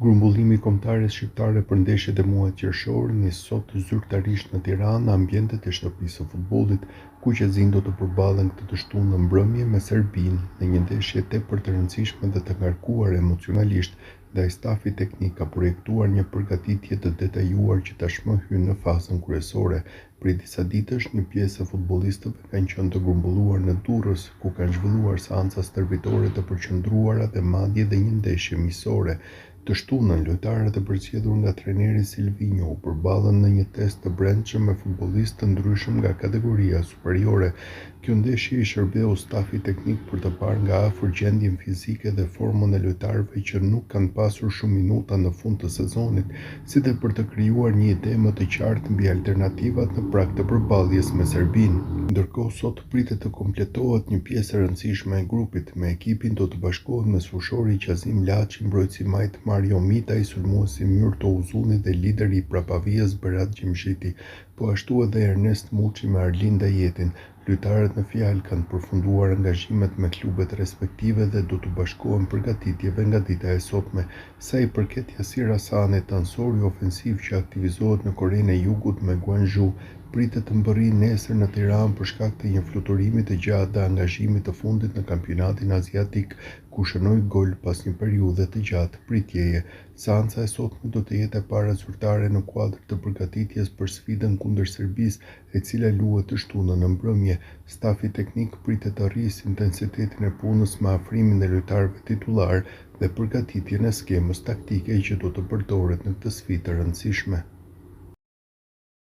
Grumbullimi i kombëtarjes shqiptare për ndeshjet e muajit qershor nis sot zyrtarisht në Tiranë në ambientet e shtëpisë së futbollit, ku qezin do të përballen këtë të shtunë në mbrëmje me Serbinë në një ndeshje tepër të rëndësishme dhe të ngarkuar emocionalisht, ndaj stafi teknik ka projektuar një përgatitje të detajuar që tashmë hyn në fazën kryesore. Prej disa ditësh, një pjesë e futbollistëve kanë qenë të grumbulluar në Durrës, ku kanë zhvilluar seanca stërvitore të përqendruara dhe madje edhe një ndeshje miqësore. Të shtunën, lojtarët e përcjellur nga trajneri Silvinho u përballën në një test të brendshëm me futbollistë të ndryshëm nga kategoria superiore. Kjo ndeshje i shërbeu stafit teknik për të parë nga afër gjendjen fizike dhe formën e lojtarëve që nuk kanë pasur shumë minuta në fund të sezonit, si dhe për të krijuar një ide më të qartë mbi alternativat në prag të përballjes me Serbinë. Ndërkohë, sot pritet të kompletohet një pjesë e rëndësishme e grupit. Me ekipin do të bashkohet mesfushori Qazim Laçi, mbrojtësi majt Mario Mitaj, sulmuesi Myrto Uzuni dhe lideri i Prapavias Berat Gjimshiti, po ashtu edhe Ernest Muçi me Arlinda Jetin. Lojtarët në fjalë kanë përfunduar angazhimet me klubet respektive dhe do të bashkohen përgatitjeve nga dita e sotme. Sa i përket Yasir Hasanit, ansori ofensiv që aktivizohet në Korenë e Jugut me Gwangju, pritet të mbërrijë nesër në Tiranë për shkak të një fluturimi të gjatë dhe angazhimit të fundit në kampionatin aziatik, ku shënoi gol pas një periudhe të gjatë pritjeje. Seanca e sotme do të jetë e para zyrtare në kuadër të përgatitjes për sfidën kundër Serbisë, e cila luhet të shtunën në mbrëmje. Stafi teknik pritet të rrisë intensitetin e punës me afrimin e lojtarëve titullar dhe përgatitjen e skemës taktike që do të përdoret në këtë sfidë të rëndësishme.